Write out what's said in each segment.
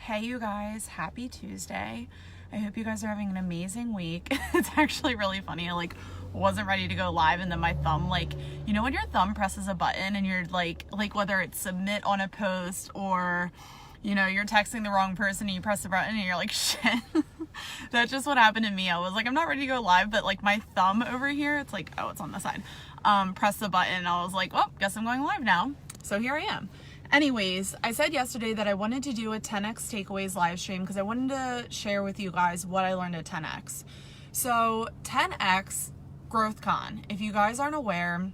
Hey you guys, happy Tuesday. I hope you guys are having an amazing week. It's actually really funny. I wasn't ready to go live, and then my thumb, you know when your thumb presses a button and you're like whether it's submit on a post or you're texting the wrong person and you press the button and you're like, shit. That's just what happened to me. I was like, I'm not ready to go live, but my thumb over here, it's like, oh, it's on the side. Press the button and I was like, well, guess I'm going live now. So here I am. Anyways, I said yesterday that I wanted to do a 10x takeaways live stream because I wanted to share with you guys what I learned at 10x. So 10x GrowthCon, if you guys aren't aware,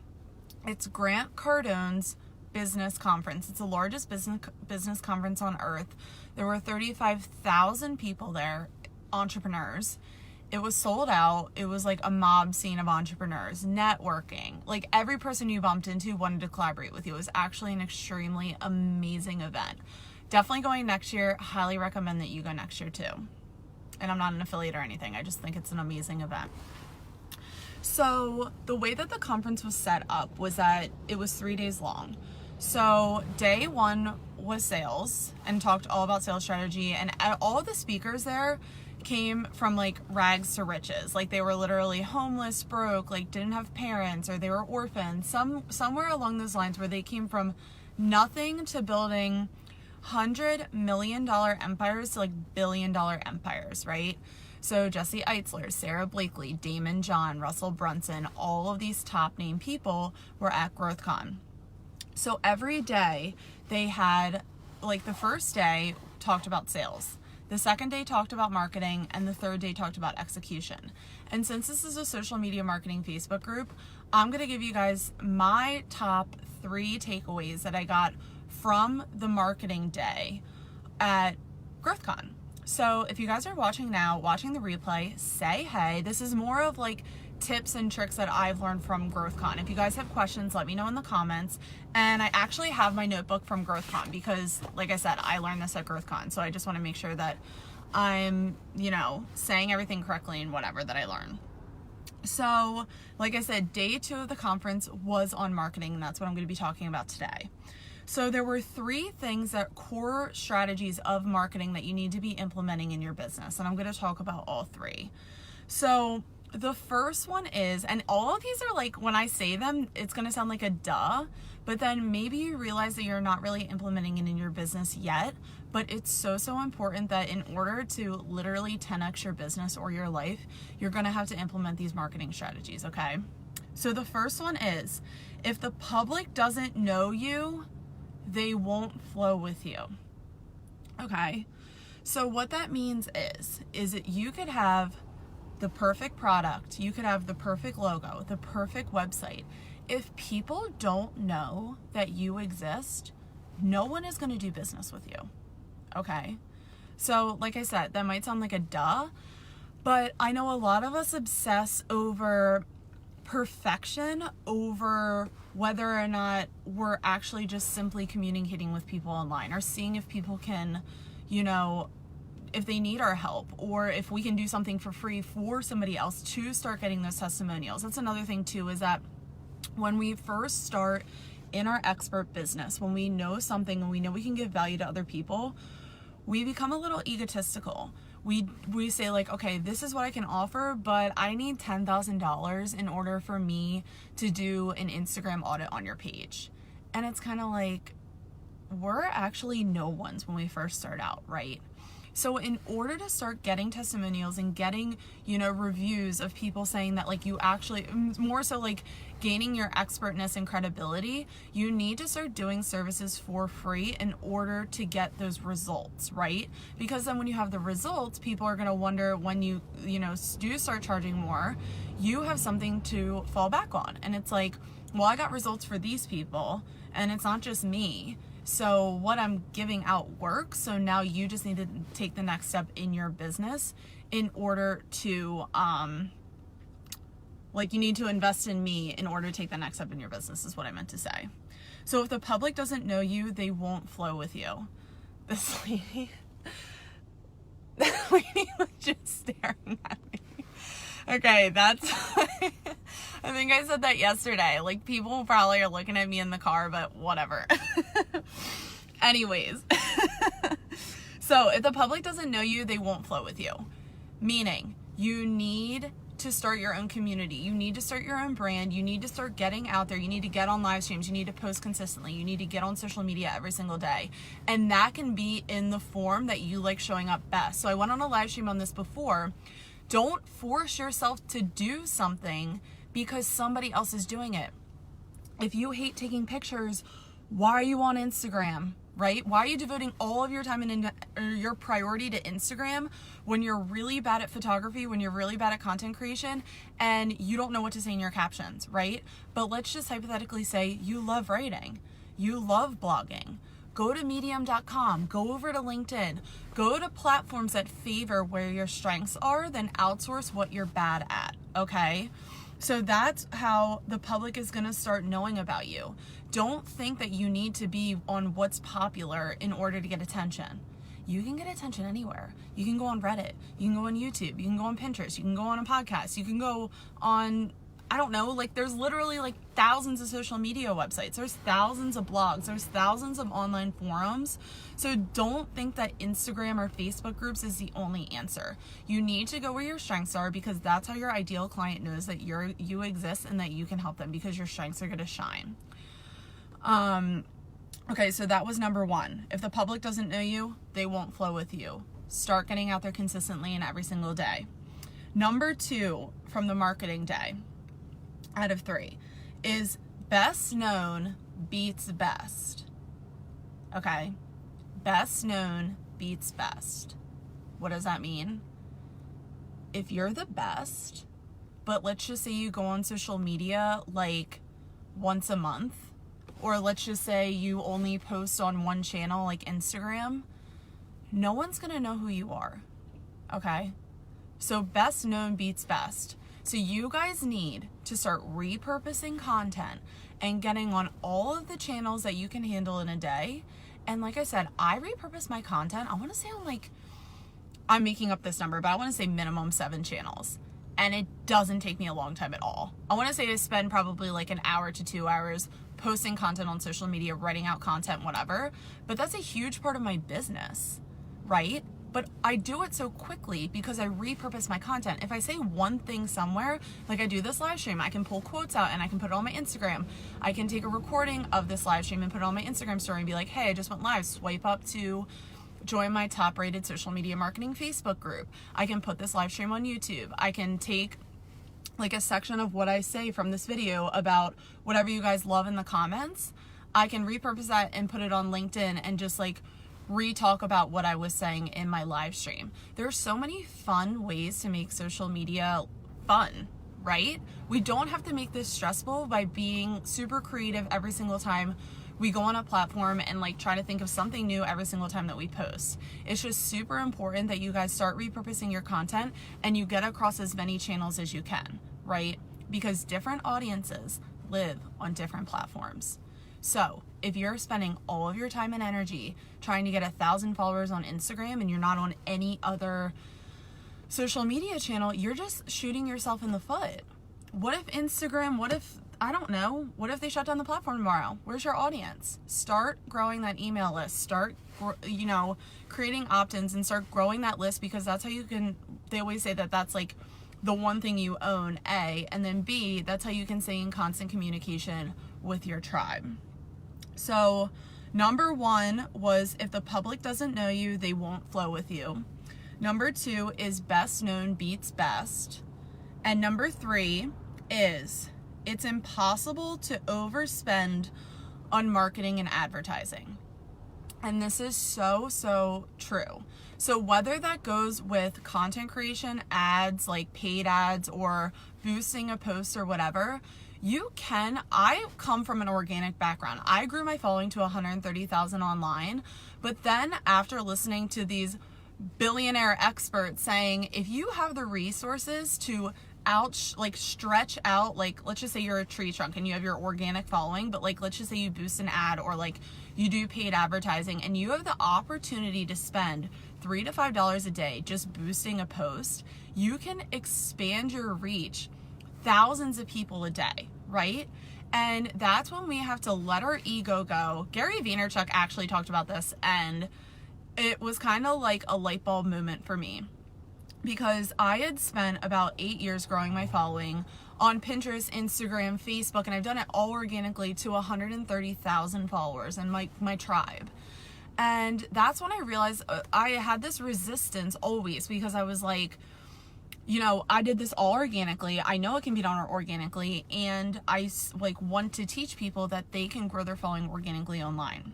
it's Grant Cardone's business conference. It's the largest business conference on earth. There were 35,000 people there, entrepreneurs. It was sold out. It was like a mob scene of entrepreneurs, networking. Every person you bumped into wanted to collaborate with you. It was actually an extremely amazing event. Definitely going next year. Highly recommend that you go next year too. And I'm not an affiliate or anything. I just think it's an amazing event. So the way that the conference was set up was that it was 3 days long. So day one was sales and talked all about sales strategy, and all of the speakers there came from rags to riches. They were literally homeless, broke, didn't have parents, or they were orphans, somewhere along those lines, where they came from nothing to building $100 million empires to billion-dollar empires, right? So Jesse Eitzler, Sarah Blakely, Damon John, Russell Brunson, all of these top name people were at GrowthCon. So every day they had, the first day talked about sales. The second day talked about marketing, and the third day talked about execution. And since this is a social media marketing Facebook group, I'm going to give you guys my top 3 takeaways that I got from the marketing day at GrowthCon. So if you guys are watching now, watching the replay, say hey. This is more of tips and tricks that I've learned from GrowthCon. If you guys have questions, let me know in the comments. And I actually have my notebook from GrowthCon because, like I said, I learned this at GrowthCon. So I just want to make sure that I'm, saying everything correctly and whatever that I learn. So, like I said, day 2 of the conference was on marketing, and that's what I'm going to be talking about today. So there were 3 things that core strategies of marketing that you need to be implementing in your business. And I'm going to talk about all 3. So the first one is, and all of these are when I say them, it's going to sound like a duh, but then maybe you realize that you're not really implementing it in your business yet, but it's so important that in order to literally 10x your business or your life, you're going to have to implement these marketing strategies, okay? So the first one is, if the public doesn't know you, they won't flow with you, okay? So what that means is that you could have the perfect product, you could have the perfect logo, the perfect website. If people don't know that you exist, no one is going to do business with you, okay? So like I said, that might sound like a duh, but I know a lot of us obsess over perfection over whether or not we're actually just simply communicating with people online or seeing if people can, if they need our help, or if we can do something for free for somebody else to start getting those testimonials. That's another thing too, is that when we first start in our expert business, when we know something and we know we can give value to other people, we become a little egotistical. We say okay, this is what I can offer, but I need $10,000 in order for me to do an Instagram audit on your page. And it's kind of we're actually no ones when we first start out, right? So in order to start getting testimonials and getting, reviews of people saying that you actually, more so gaining your expertness and credibility, you need to start doing services for free in order to get those results, right? Because then when you have the results, people are going to wonder when you do start charging more, you have something to fall back on. And it's well, I got results for these people and it's not just me. So what I'm giving out works. So now you just need to take the next step in your business in order to, you need to invest in me in order to take the next step in your business is what I meant to say. So if the public doesn't know you, they won't flow with you. This lady was just staring at me. Okay, that's, I think I said that yesterday. People probably are looking at me in the car, but whatever. Anyways, so So if the public doesn't know you, they won't flow with you. Meaning, you need to start your own community. You need to start your own brand. You need to start getting out there. You need to get on live streams. You need to post consistently. You need to get on social media every single day. And that can be in the form that you like showing up best. So I went on a live stream on this before. Don't force yourself to do something because somebody else is doing it. If you hate taking pictures, why are you on Instagram? Right? Why are you devoting all of your time and your priority to Instagram when you're really bad at photography, when you're really bad at content creation, and you don't know what to say in your captions, right? But let's just hypothetically say you love writing, you love blogging. Go to medium.com, go over to LinkedIn, go to platforms that favor where your strengths are, then outsource what you're bad at, okay? So that's how the public is going to start knowing about you. Don't think that you need to be on what's popular in order to get attention. You can get attention anywhere. You can go on Reddit. You can go on YouTube. You can go on Pinterest. You can go on a podcast. You can go on, I don't know, like there's literally like thousands of social media websites. There's thousands of blogs. There's thousands of online forums. So don't think that Instagram or Facebook groups is the only answer. You need to go where your strengths are because that's how your ideal client knows that you exist and that you can help them because your strengths are going to shine. Okay, so that was number one. If the public doesn't know you, they won't flow with you. Start getting out there consistently and every single day. Number two from the marketing day out of 3 is best known beats best. Okay, best known beats best. What does that mean? If you're the best, but let's just say you go on social media like once a month, or let's just say you only post on one channel like Instagram, no one's gonna know who you are, okay? So best known beats best. So you guys need to start repurposing content and getting on all of the channels that you can handle in a day. And like I said, I repurpose my content, I wanna say I'm making up this number, but I wanna say minimum 7 channels. And it doesn't take me a long time at all. I wanna say I spend probably like an hour to 2 hours posting content on social media, writing out content, whatever. But that's a huge part of my business, right? But I do it so quickly because I repurpose my content. If I say one thing somewhere, like I do this live stream, I can pull quotes out and I can put it on my Instagram. I can take a recording of this live stream and put it on my Instagram story and be like, hey, I just went live, swipe up to join my top rated social media marketing Facebook group. I can put this live stream on YouTube. I can take like a section of what I say from this video about whatever you guys love in the comments. I can repurpose that and put it on LinkedIn and just like re-talk about what I was saying in my live stream. There's so many fun ways to make social media fun, right? We don't have to make this stressful by being super creative every single time we go on a platform and like try to think of something new every single time that we post. It's just super important that you guys start repurposing your content and you get across as many channels as you can, right? Because different audiences live on different platforms. So if you're spending all of your time and energy trying to get 1,000 followers on Instagram and you're not on any other social media channel, you're just shooting yourself in the foot. What if they shut down the platform tomorrow? Where's your audience? Start growing that email list. Start, creating opt-ins and start growing that list because that's how you can, they always say that that's like the one thing you own, A, and then B, that's how you can stay in constant communication with your tribe. So number 1 was if the public doesn't know you, they won't flow with you. Number 2 is best known beats best. And number 3 is it's impossible to overspend on marketing and advertising. And this is so true. So whether that goes with content creation, ads, like paid ads, or boosting a post or whatever, I come from an organic background. I grew my following to 130,000 online, but then after listening to these billionaire experts saying, if you have the resources to stretch out, like let's just say you're a tree trunk and you have your organic following, but like let's just say you boost an ad or like you do paid advertising and you have the opportunity to spend $3 to $5 a day just boosting a post, you can expand your reach thousands of people a day, right? And that's when we have to let our ego go. Gary Vaynerchuk actually talked about this, and it was kind of like a light bulb moment for me, because I had spent about 8 years growing my following on Pinterest, Instagram, Facebook, and I've done it all organically to 130,000 followers and my tribe. And that's when I realized I had this resistance always, because I was like, you know, I did this all organically. I know it can be done organically, and I like want to teach people that they can grow their following organically online.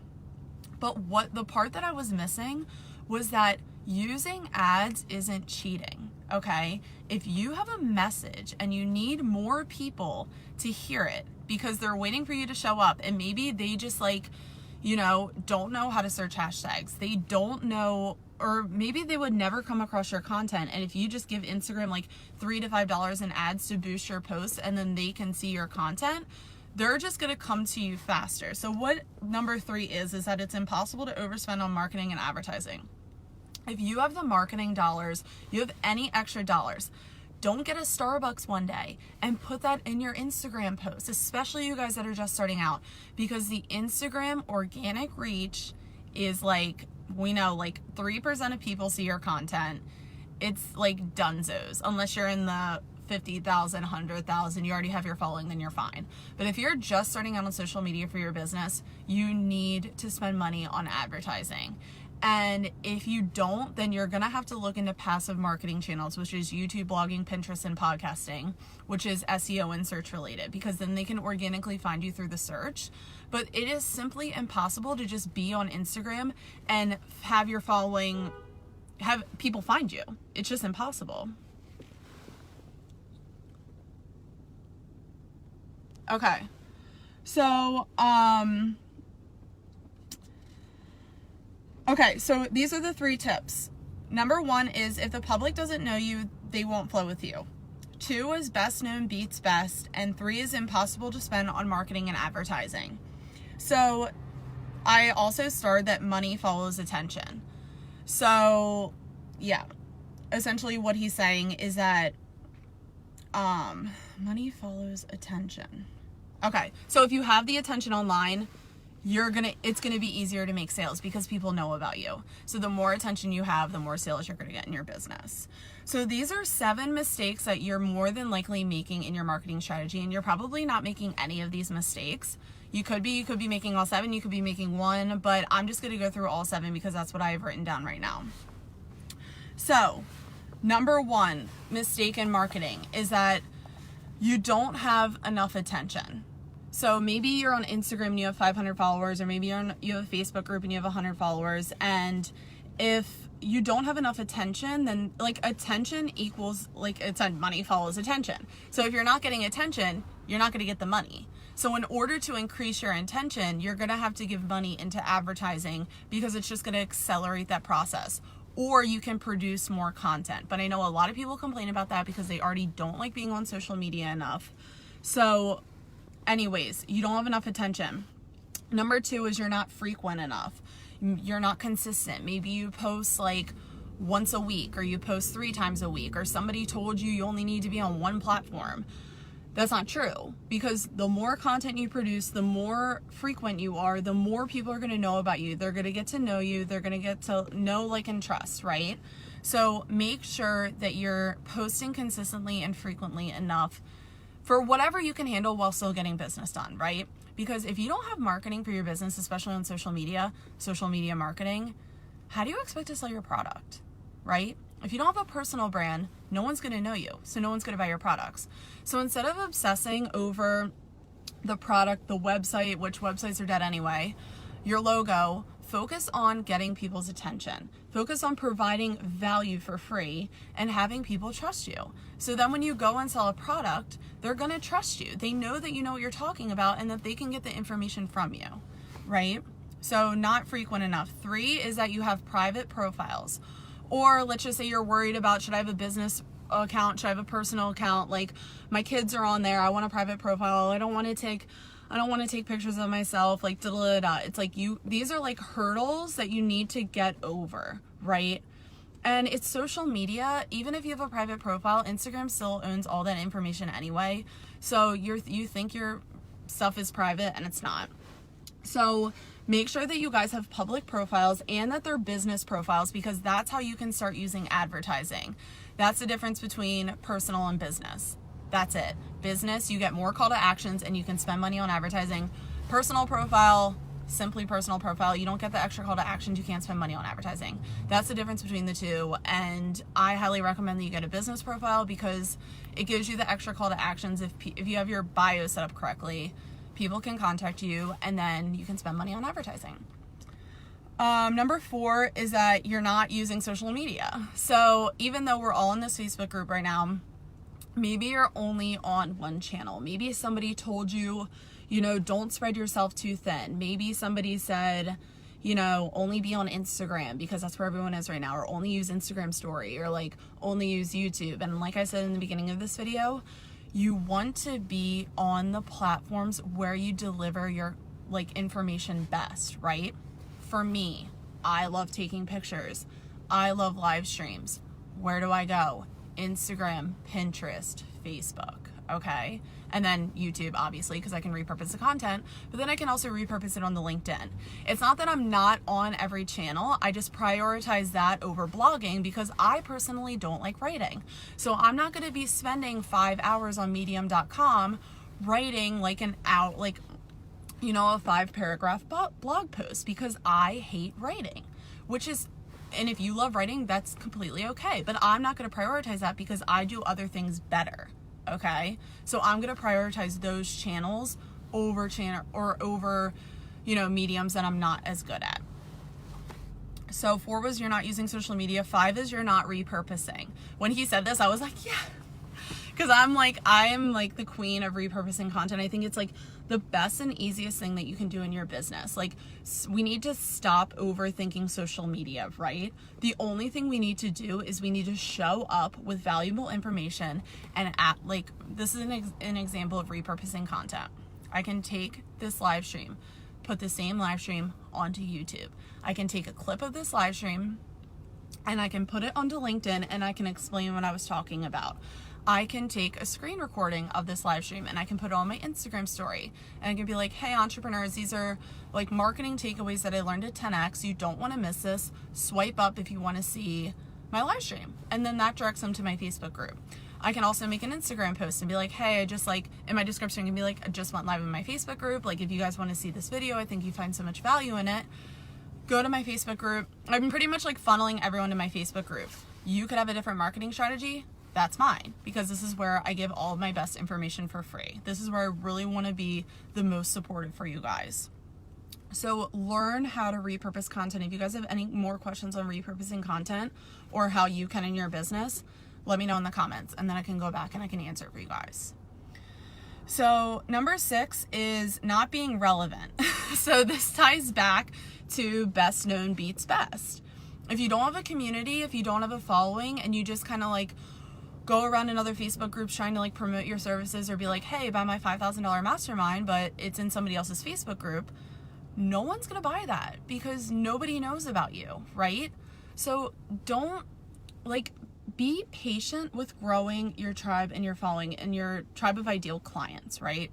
But what the part that I was missing was that using ads isn't cheating, okay? If you have a message and you need more people to hear it because they're waiting for you to show up, and maybe they just like, you know, don't know how to search hashtags. They don't know, or maybe they would never come across your content. And if you just give Instagram like $3 to $5 in ads to boost your posts, and then they can see your content, they're just going to come to you faster. So what number 3 is that it's impossible to overspend on marketing and advertising. If you have the marketing dollars, you have any extra dollars, don't get a Starbucks one day and put that in your Instagram post, especially you guys that are just starting out, because the Instagram organic reach is like, we know like 3% of people see your content. It's like dunzos, unless you're in the 50,000, 100,000, you already have your following, then you're fine. But if you're just starting out on social media for your business, you need to spend money on advertising. And if you don't, then you're going to have to look into passive marketing channels, which is YouTube, blogging, Pinterest, and podcasting, which is SEO and search related, because then they can organically find you through the search. But it is simply impossible to just be on Instagram and have your following, have people find you. It's just impossible. Okay. So, okay, so these are the 3 tips. Number 1 is, if the public doesn't know you, they won't flow with you. 2 is best known beats best. And 3 is impossible to spend on marketing and advertising. So I also started that money follows attention. So yeah, essentially what he's saying is that money follows attention. Okay, so if you have the attention online, it's gonna be easier to make sales because people know about you. So the more attention you have, the more sales you're gonna get in your business. So these are 7 mistakes that you're more than likely making in your marketing strategy, and you're probably not making any of these mistakes. You could be making all 7, you could be making 1, but I'm just gonna go through all 7 because that's what I have written down right now. So, number 1 mistake in marketing is that you don't have enough attention. So maybe you're on Instagram and you have 500 followers, or maybe you have a Facebook group and you have 100 followers. And if you don't have enough attention, then like attention equals like money follows attention. So if you're not getting attention, you're not going to get the money. So in order to increase your attention, you're going to have to give money into advertising, because it's just going to accelerate that process. Or you can produce more content. But I know a lot of people complain about that because they already don't like being on social media enough. So anyways, you don't have enough attention. Number 2 is you're not frequent enough. You're not consistent. Maybe you post like once a week, or you post 3 times a week, or somebody told you only need to be on one platform. That's not true, because the more content you produce, the more frequent you are, the more people are going to know about you. They're going to get to know you. They're going to get to know, like, and trust, right? So make sure that you're posting consistently and frequently enough for whatever you can handle while still getting business done, right? Because if you don't have marketing for your business, especially on social media marketing, how do you expect to sell your product, right? If you don't have a personal brand, no one's going to know you, so no one's going to buy your products. So instead of obsessing over the product, the website, which websites are dead anyway, your logo, focus on getting people's attention. Focus on providing value for free and having people trust you. So then when you go and sell a product, they're going to trust you. They know that you know what you're talking about and that they can get the information from you, right? So not frequent enough. 3 is that you have private profiles. Or let's just say you're worried about, should I have a business account? Should I have a personal account? Like, my kids are on there. I want a private profile. I don't want to take pictures of myself. Like, It's like these are like hurdles that you need to get over, right? And it's social media. Even if you have a private profile, Instagram still owns all that information anyway. So you think your stuff is private, and it's not. So Make sure that you guys have public profiles and that they're business profiles, because that's how you can start using advertising. That's the difference between personal and business. That's it. Business, you get more call to actions and you can spend money on advertising. Personal profile, simply personal profile, you don't get the extra call to actions, you can't spend money on advertising. That's the difference between the two. And I highly recommend that you get a business profile, because it gives you the extra call to actions. If you have your bio set up correctly, people can contact you and then you can spend money on advertising. Number 4 is that you're not using social media. So even though we're all in this Facebook group right now, maybe you're only on one channel. Maybe somebody told you, don't spread yourself too thin. Maybe somebody said, only be on Instagram because that's where everyone is right now, or only use Instagram story, or like only use YouTube. And like I said in the beginning of this video, you want to be on the platforms where you deliver your information best, right? For me, I love taking pictures. I love live streams. Where do I go? Instagram, Pinterest, Facebook, okay? And then YouTube, obviously, because I can repurpose the content, but then I can also repurpose it on the LinkedIn. It's not that I'm not on every channel. I just prioritize that over blogging because I personally don't like writing. So I'm not going to be spending 5 hours on medium.com writing a 5-paragraph blog post, because I hate writing, and if you love writing, that's completely okay. But I'm not going to prioritize that because I do other things better. Okay. So I'm going to prioritize those channels over mediums that I'm not as good at. So 4 was you're not using social media. 5 is you're not repurposing. When he said this, I was like, yeah, because I am the queen of repurposing content. I think it's the best and easiest thing that you can do in your business. We need to stop overthinking social media, right? The only thing we need to do is we need to show up with valuable information and this is an example of repurposing content. I can take this live stream, put the same live stream onto YouTube. I can take a clip of this live stream and I can put it onto LinkedIn and I can explain what I was talking about. I can take a screen recording of this live stream and I can put it on my Instagram story, and I can be like, hey entrepreneurs, these are marketing takeaways that I learned at 10X. You don't want to miss this. Swipe up if you want to see my live stream. And then that directs them to my Facebook group. I can also make an Instagram post and be like, hey, I just in my description, I can be like, I just went live in my Facebook group. If you guys want to see this video, I think you find so much value in it. Go to my Facebook group. I'm pretty much funneling everyone to my Facebook group. You could have a different marketing strategy. That's mine, because this is where I give all of my best information for free. This is where I really want to be the most supportive for you guys. So learn how to repurpose content. If you guys have any more questions on repurposing content or how you can in your business, let me know in the comments, and then I can go back and I can answer it for you guys. So number 6 is not being relevant. So this ties back to best known beats best. If you don't have a community, if you don't have a following, and you just kind of go around in other Facebook groups trying to promote your services, or be like, hey, buy my $5,000 mastermind, but it's in somebody else's Facebook group, no one's going to buy that because nobody knows about you, right? So don't be patient with growing your tribe and your following and your tribe of ideal clients, right?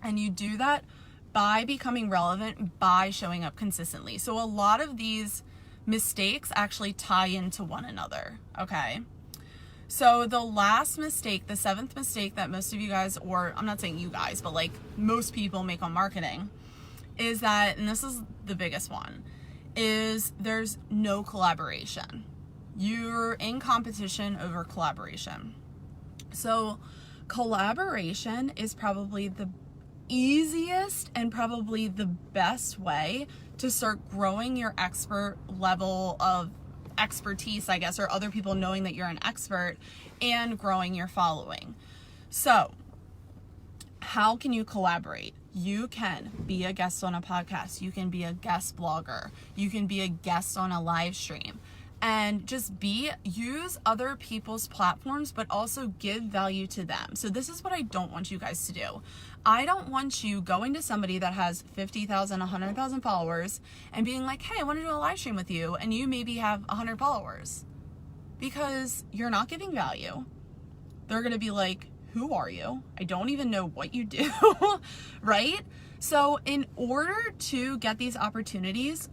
And you do that by becoming relevant, by showing up consistently. So a lot of these mistakes actually tie into one another, okay? So the last mistake, the 7th mistake that most of you guys, or I'm not saying you guys, but most people make on marketing, is that, and this is the biggest one, is there's no collaboration. You're in competition over collaboration. So collaboration is probably the easiest and probably the best way to start growing your expert level of expertise, I guess, or other people knowing that you're an expert, and growing your following. So how can you collaborate? You can be a guest on a podcast. You can be a guest blogger. You can be a guest on a live stream, and just use other people's platforms, but also give value to them. So this is what I don't want you guys to do. I don't want you going to somebody that has 50,000, 100,000 followers and being like, hey, I want to do a live stream with you, and you maybe have 100 followers, because you're not giving value. They're going to be like, who are you? I don't even know what you do, right? So in order to get these opportunities,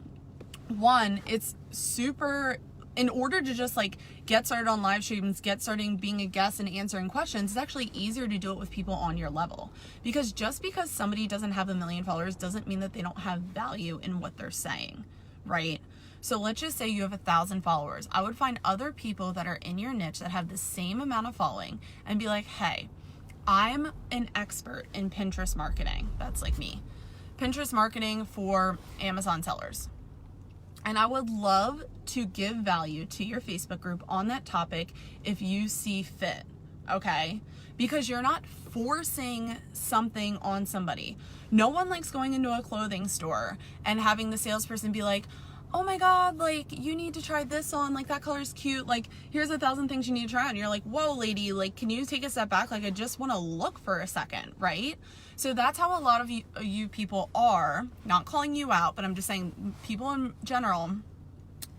one, it's super, in order to just like get started on live streams, get started being a guest and answering questions, it's actually easier to do it with people on your level. Because just because somebody doesn't have 1 million followers doesn't mean that they don't have value in what they're saying, right? So let's just say you have 1,000 followers. I would find other people that are in your niche that have the same amount of following and be like, hey, I'm an expert in Pinterest marketing. That's like me. Pinterest marketing for Amazon sellers. And I would love to give value to your Facebook group on that topic if you see fit, okay? Because you're not forcing something on somebody. No one likes going into a clothing store and having the salesperson be like, oh my God, like you need to try this on, like that color's cute, like here's 1,000 things you need to try on. And you're like, whoa lady, like can you take a step back? Like I just wanna look for a second, right? So that's how a lot of you people are, not calling you out, but I'm just saying people in general,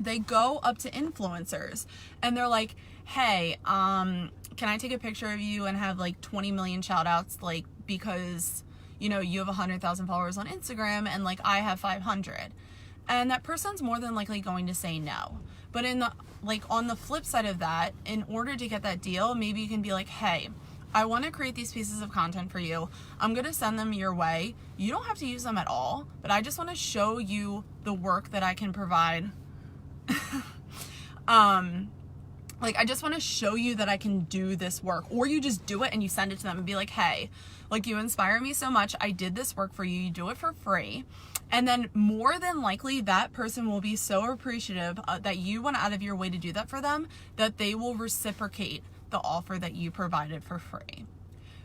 they go up to influencers and they're like, hey, can I take a picture of you and have like 20 million shout outs, like because you know you have 100,000 followers on Instagram and like I have 500. And that person's more than likely going to say no. But in the, like on the flip side of that, in order to get that deal, maybe you can be like, hey, I want to create these pieces of content for you. I'm going to send them your way. You don't have to use them at all, but I just want to show you the work that I can provide. Like, I just want to show you that I can do this work. Or you just do it and you send it to them and be like, hey, like you inspire me so much. I did this work for you. You do it for free. And then more than likely that person will be so appreciative that you went out of your way to do that for them that they will reciprocate the offer that you provided for free.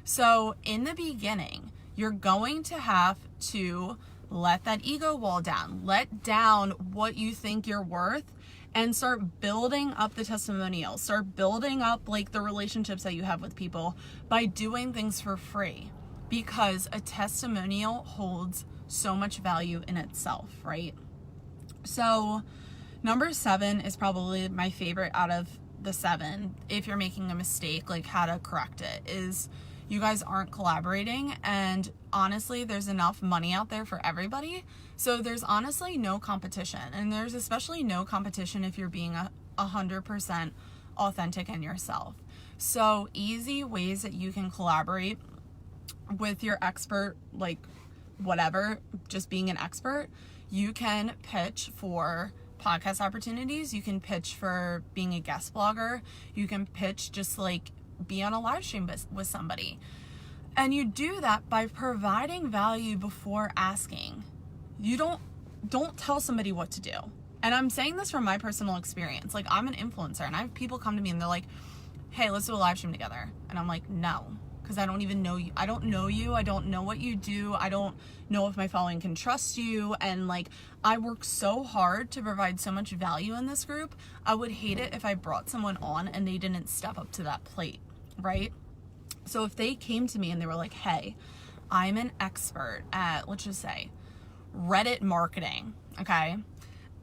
So in the beginning, you're going to have to let that ego wall down, let down what you think you're worth, and start building up the testimonials, start building up like the relationships that you have with people by doing things for free, because a testimonial holds so much value in itself, right? So number 7 is probably my favorite out of the 7. If you're making a mistake, like how to correct it, is you guys aren't collaborating. And honestly, there's enough money out there for everybody. So there's honestly no competition. And there's especially no competition if you're being 100% authentic in yourself. So easy ways that you can collaborate with your expert, like whatever, just being an expert. You can pitch for podcast opportunities. You can pitch for being a guest blogger. You can pitch just like be on a live stream with somebody. And you do that by providing value before asking. You don't tell somebody what to do. And I'm saying this from my personal experience. Like, I'm an influencer and I have people come to me and they're like, hey, let's do a live stream together. And I'm like, no, because I don't even know you. I don't know you. I don't know what you do. I don't know if my following can trust you. And like, I work so hard to provide so much value in this group. I would hate it if I brought someone on and they didn't step up to that plate, right? So if they came to me and they were like, hey, I'm an expert at, let's just say, Reddit marketing, okay?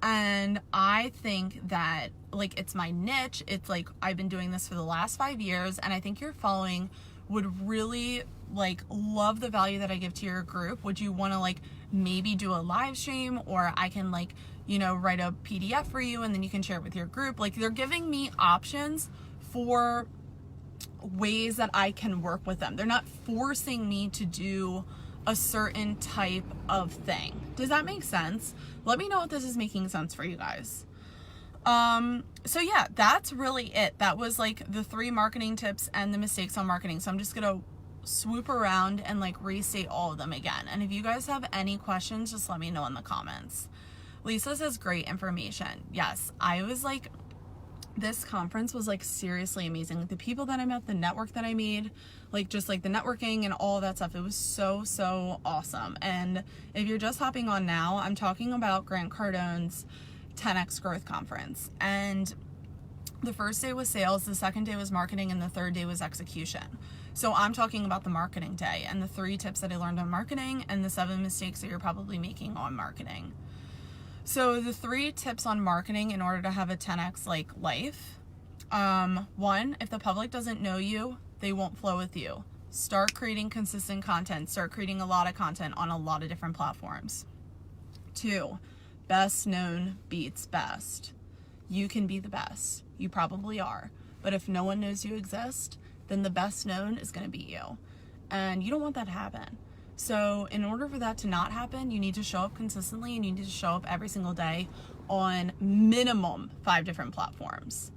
And I think that like it's my niche. It's like I've been doing this for the last 5 years, and I think your following would really like love the value that I give to your group. Would you want to like maybe do a live stream, or I can like, you know, write a PDF for you and then you can share it with your group? Like, they're giving me options for ways that I can work with them. They're not forcing me to do a certain type of thing. Does that make sense? Let me know if this is making sense for you guys. So yeah, that's really it. That was like the 3 marketing tips and the mistakes on marketing. So I'm just gonna swoop around and like restate all of them again. And if you guys have any questions, just let me know in the comments. Lisa says great information. Yes, I was like, this conference was like seriously amazing. Like the people that I met, the network that I made, like just like the networking and all that stuff. It was so awesome. And if you're just hopping on now, I'm talking about Grant Cardone's 10X Growth Conference. And the first day was sales, the second day was marketing, and the third day was execution. So I'm talking about the marketing day and the 3 tips that I learned on marketing and the 7 mistakes that you're probably making on marketing. So the 3 tips on marketing in order to have a 10X like life. 1, if the public doesn't know you, they won't flow with you. Start creating consistent content. Start creating a lot of content on a lot of different platforms. 2, best known beats best. You can be the best. You probably are. But if no one knows you exist, then the best known is going to be you. And you don't want that to happen. So in order for that to not happen, you need to show up consistently, and you need to show up every single day on minimum 5 different platforms.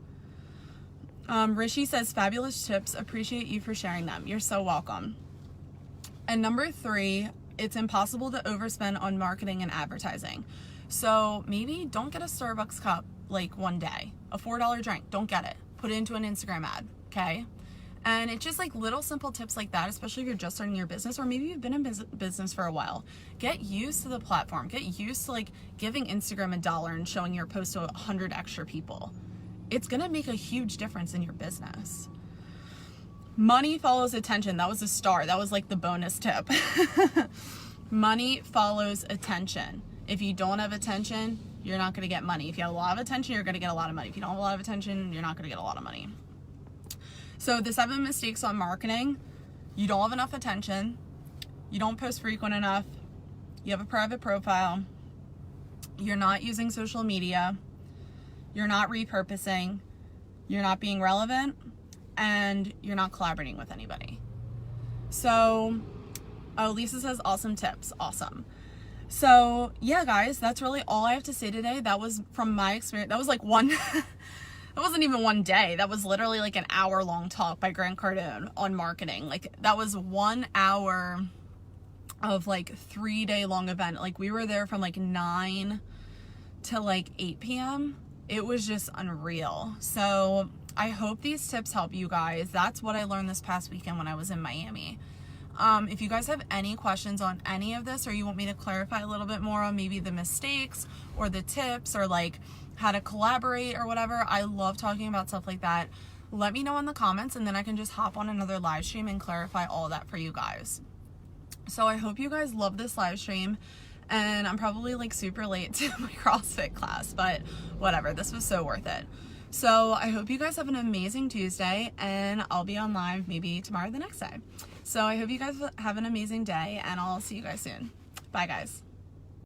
Rishi says, fabulous tips. Appreciate you for sharing them. You're so welcome. And number 3, it's impossible to overspend on marketing and advertising. So maybe don't get a Starbucks cup like one day. A $4 drink, don't get it. Put it into an Instagram ad, okay? And it's just like little simple tips like that, especially if you're just starting your business, or maybe you've been in business for a while. Get used to the platform. Get used to like giving Instagram $1 and showing your post to 100 extra people. It's gonna make a huge difference in your business. Money follows attention. That was a star. That was like the bonus tip. Money follows attention. If you don't have attention, you're not gonna get money. If you have a lot of attention, you're gonna get a lot of money. If you don't have a lot of attention, you're not gonna get a lot of money. So the 7 mistakes on marketing: you don't have enough attention, you don't post frequent enough, you have a private profile, you're not using social media, you're not repurposing, you're not being relevant, and you're not collaborating with anybody. So, oh, Lisa says awesome tips. Awesome. So yeah, guys, that's really all I have to say today. That was from my experience. That was like one, that wasn't even one day. That was literally like an hour-long talk by Grant Cardone on marketing. Like that was 1 hour of like 3-day-long event. Like we were there from like 9 to like 8 p.m. It was just unreal. So I hope these tips help you guys. That's what I learned this past weekend when I was in Miami. If you guys have any questions on any of this, or you want me to clarify a little bit more on maybe the mistakes or the tips or like how to collaborate or whatever, I love talking about stuff like that. Let me know in the comments, and then I can just hop on another live stream and clarify all that for you guys. So I hope you guys love this live stream. And I'm probably like super late to my CrossFit class, but whatever, this was so worth it. So I hope you guys have an amazing Tuesday, and I'll be on live maybe tomorrow or the next day. So I hope you guys have an amazing day, and I'll see you guys soon. Bye guys.